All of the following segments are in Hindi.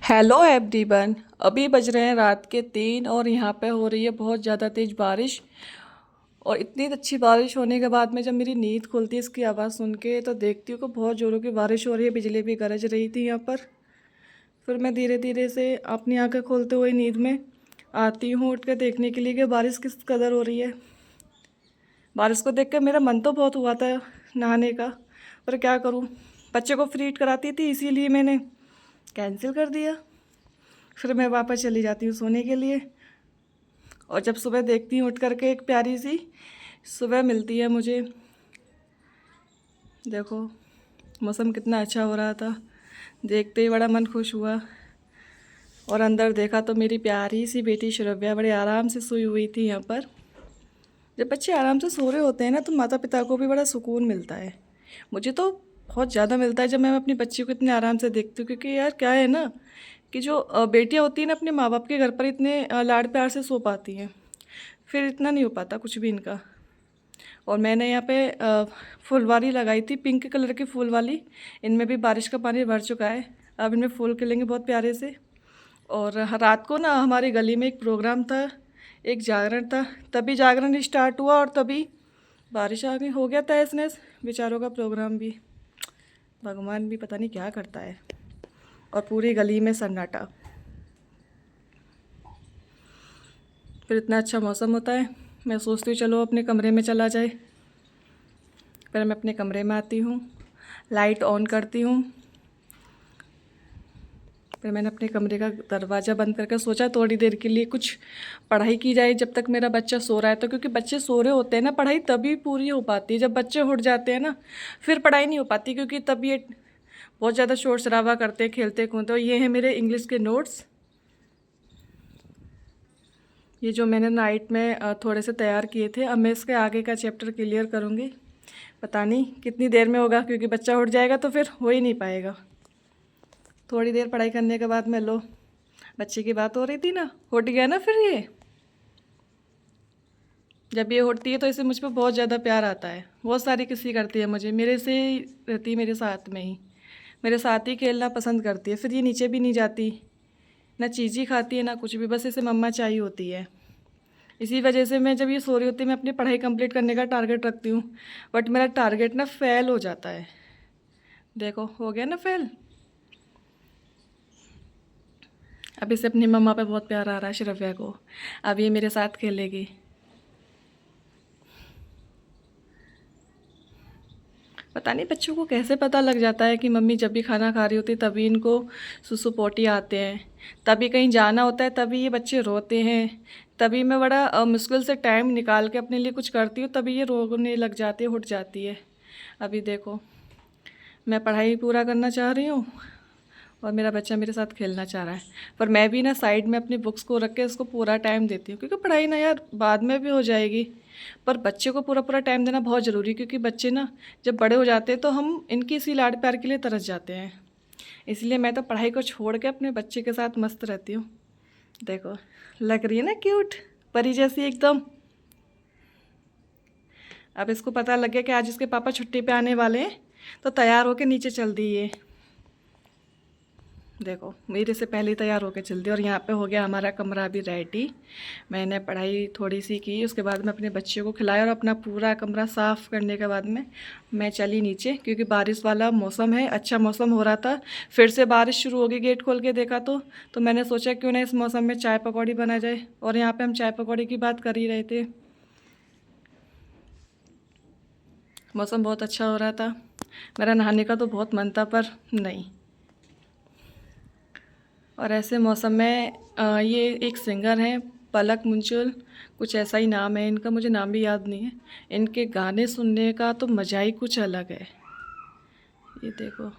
Hello everyone. अभी बज रहे हैं रात के 3 और यहाँ पे हो रही है बहुत ज़्यादा तेज़ बारिश। और इतनी अच्छी बारिश होने के बाद में जब मेरी नींद खुलती है इसकी आवाज़ सुन के तो देखती हूँ कि बहुत ज़ोरों की बारिश हो रही है, बिजली भी गरज रही थी यहाँ पर। फिर मैं धीरे धीरे से अपनी आंखें खोलते हुए नींद में आती हूँ उठ कर देखने के लिए कि बारिश किस कदर हो रही है। बारिश को देख कर मेरा मन तो बहुत हुआ था नहाने का, पर क्या करूँ, बच्चे को फ्रीट कराती थी इसीलिए मैंने कैंसिल कर दिया। फिर मैं वापस चली जाती हूँ सोने के लिए। और जब सुबह देखती हूँ उठ करके एक प्यारी सी सुबह मिलती है मुझे। देखो मौसम कितना अच्छा हो रहा था, देखते ही बड़ा मन खुश हुआ। और अंदर देखा तो मेरी प्यारी सी बेटी श्रव्या बड़े आराम से सोई हुई थी यहाँ पर। जब बच्चे आराम से सो रहे होते हैं ना तो माता पिता को भी बड़ा सुकून मिलता है। मुझे तो बहुत ज़्यादा मिलता है जब मैं अपनी बच्ची को इतने आराम से देखती हूँ, क्योंकि यार क्या है ना कि जो बेटियाँ होती हैं ना अपने माँ बाप के घर पर इतने लाड प्यार से सो पाती हैं, फिर इतना नहीं हो पाता कुछ भी इनका। और मैंने यहाँ पे फुलवारी लगाई थी, पिंक कलर की फूल वाली। इनमें भी बारिश का पानी भर चुका है, अब इनमें फूल खिलेंगे बहुत प्यारे से। और रात को ना हमारी गली में एक प्रोग्राम था, एक जागरण था, तभी जागरण स्टार्ट हुआ और तभी बारिश आ गई, हो गया तहस नहस बेचारों का प्रोग्राम भी। भगवान भी पता नहीं क्या करता है। और पूरी गली में सन्नाटा। फिर इतना अच्छा मौसम होता है, मैं सोचती हूँ चलो अपने कमरे में चला जाए। फिर मैं अपने कमरे में आती हूँ, लाइट ऑन करती हूँ। फिर मैंने अपने कमरे का दरवाज़ा बंद करके सोचा थोड़ी देर के लिए कुछ पढ़ाई की जाए जब तक मेरा बच्चा सो रहा है। तो क्योंकि बच्चे सो रहे होते हैं ना, पढ़ाई तभी पूरी हो पाती है। जब बच्चे उठ जाते हैं ना फिर पढ़ाई नहीं हो पाती, क्योंकि तब ये बहुत ज़्यादा शोर शराबा करते हैं, खेलते कूदते। और ये हैं मेरे इंग्लिश के नोट्स, ये जो मैंने नाइट में थोड़े से तैयार किए थे। अब मैं इसके आगे का चैप्टर क्लियर करूँगी, पता नहीं कितनी देर में होगा, क्योंकि बच्चा उठ जाएगा तो फिर हो ही नहीं पाएगा। थोड़ी देर पढ़ाई करने के बाद में लो, बच्चे की बात हो रही थी ना, उठ गया ना फिर ये। जब ये उठती है तो इसे मुझ पर बहुत ज़्यादा प्यार आता है, बहुत सारी किसी करती है मुझे, मेरे से ही रहती है, मेरे साथ में ही, मेरे साथ ही खेलना पसंद करती है। फिर ये नीचे भी नहीं जाती, ना चीज़ ही खाती है ना कुछ भी, बस इसे मम्मा चाहिए होती है। इसी वजह से मैं जब ये सो रही होती है मैं अपनी पढ़ाई कंप्लीट करने का टारगेट रखती हूँ, बट मेरा टारगेट ना फेल हो जाता है। देखो हो गया ना फेल। अब इसे अपनी मम्मा पे बहुत प्यार आ रहा है श्रव्या को, अब ये मेरे साथ खेलेगी। पता नहीं बच्चों को कैसे पता लग जाता है कि मम्मी जब भी खाना खा रही होती है तभी इनको सुसु पोटी आते हैं, तभी कहीं जाना होता है तभी ये बच्चे रोते हैं, तभी मैं बड़ा मुश्किल से टाइम निकाल के अपने लिए कुछ करती हूँ तभी ये रोने लग जाती है, उठ जाती है। अभी देखो मैं पढ़ाई पूरा करना चाह रही हूँ और मेरा बच्चा मेरे साथ खेलना चाह रहा है, पर मैं भी ना साइड में अपनी बुक्स को रख के इसको पूरा टाइम देती हूँ, क्योंकि पढ़ाई ना यार बाद में भी हो जाएगी, पर बच्चे को पूरा पूरा टाइम देना बहुत ज़रूरी है। क्योंकि बच्चे ना जब बड़े हो जाते हैं तो हम इनकी इसी लाड प्यार के लिए तरस जाते हैं, इसलिए मैं तो पढ़ाई को छोड़ के अपने बच्चे के साथ मस्त रहती हूँ। देखो लग रही है ना क्यूट, परी जैसी एकदम। अब इसको पता लग गया कि आज इसके पापा छुट्टी पे आने वाले हैं तो तैयार होके नीचे चल दी ये। देखो मेरे से पहले ही तैयार होकर चल दी। और यहाँ पे हो गया हमारा कमरा भी रेडी। मैंने पढ़ाई थोड़ी सी की, उसके बाद में अपने बच्चे को खिलाया और अपना पूरा कमरा साफ़ करने के बाद में मैं चली नीचे, क्योंकि बारिश वाला मौसम है, अच्छा मौसम हो रहा था। फिर से बारिश शुरू हो गई, गेट खोल के देखा तो मैंने सोचा क्यों ना इस मौसम में चाय पकौड़ी बना जाए। और यहाँ पर हम चाय पकौड़ी की बात कर ही रहे थे, मौसम बहुत अच्छा हो रहा था। मेरा नहाने का तो बहुत मन था पर नहीं। और ऐसे मौसम में ये एक सिंगर हैं पलक मुंचुल, कुछ ऐसा ही नाम है इनका, मुझे नाम भी याद नहीं है। इनके गाने सुनने का तो मज़ा ही कुछ अलग है। ये देखो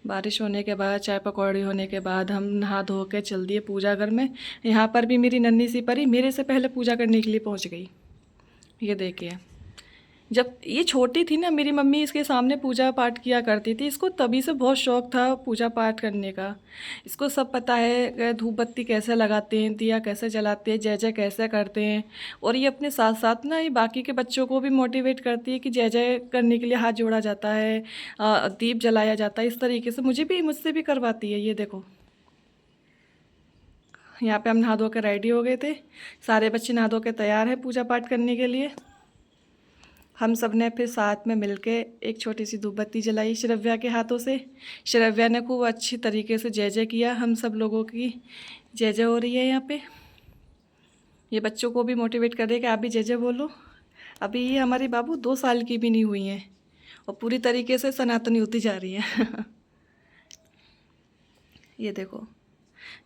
बारिश होने के बाद, चाय पकौड़ी होने के बाद हम नहा धो के चल दिए पूजा घर में। यहाँ पर भी मेरी नन्ही सी परी मेरे से पहले पूजा करने के लिए पहुँच गई। ये देखिए जब ये छोटी थी ना मेरी मम्मी इसके सामने पूजा पाठ किया करती थी, इसको तभी से बहुत शौक़ था पूजा पाठ करने का। इसको सब पता है धूप बत्ती कैसे लगाते हैं, दिया कैसे जलाते हैं, जय जय कैसे करते हैं। और ये अपने साथ साथ ना ये बाकी के बच्चों को भी मोटिवेट करती है कि जय जय करने के लिए हाथ जोड़ा जाता है, दीप जलाया जाता है, इस तरीके से मुझसे भी करवाती है। ये देखो यहाँ पे हम नहा धो के रेडी हो गए थे। सारे बच्चे नहा धो के तैयार हैं पूजा पाठ करने के लिए। हम सब ने फिर साथ में मिलके एक छोटी सी धूप बत्ती जलाई श्रव्या के हाथों से। श्रव्या ने खूब अच्छी तरीके से जय जय किया। हम सब लोगों की जय जय हो रही है यहाँ पे। ये बच्चों को भी मोटिवेट कर रही है कि आप भी जय जय बोलो। अभी ये हमारी बाबू 2 साल की भी नहीं हुई हैं और पूरी तरीके से सनातनी होती जा रही है। ये देखो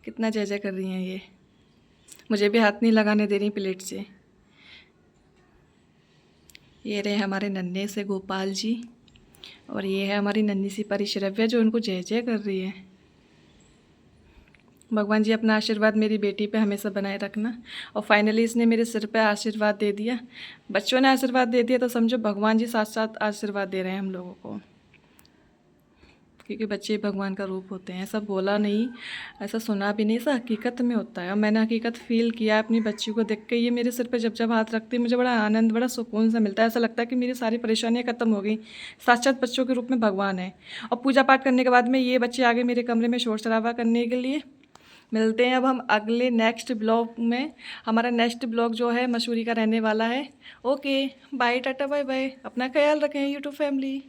कितना जय जय कर रही हैं ये। मुझे भी हाथ नहीं लगाने दे रही प्लेट से। ये रहे हमारे नन्हे से गोपाल जी और ये है हमारी नन्ही सी परी श्रव्या जो उनको जय जय कर रही है। भगवान जी अपना आशीर्वाद मेरी बेटी पे हमेशा बनाए रखना। और फाइनली इसने मेरे सिर पे आशीर्वाद दे दिया। बच्चों ने आशीर्वाद दे दिया तो समझो भगवान जी साथ साथ आशीर्वाद दे रहे हैं हम लोगों को, क्योंकि बच्चे भगवान का रूप होते हैं। ऐसा बोला नहीं, ऐसा सुना भी नहीं, ऐसा हकीकत में होता है। और मैंने हकीकत फ़ील किया अपनी बच्ची को देख के। ये मेरे सिर पे जब जब हाथ रखती है मुझे बड़ा आनंद, बड़ा सुकून सा मिलता है। ऐसा लगता है कि मेरी सारी परेशानियाँ ख़त्म हो गई। साक्षात बच्चों के रूप में भगवान है। और पूजा पाठ करने के बाद में ये बच्चे आगे मेरे कमरे में शोर शराबा करने के लिए। मिलते हैं अब हम अगले नेक्स्ट ब्लॉग में। हमारा नेक्स्ट ब्लॉग जो है मसूरी का रहने वाला है। Okay bye, tata bye bye. अपना ख्याल रखें यूट्यूब फैमिली।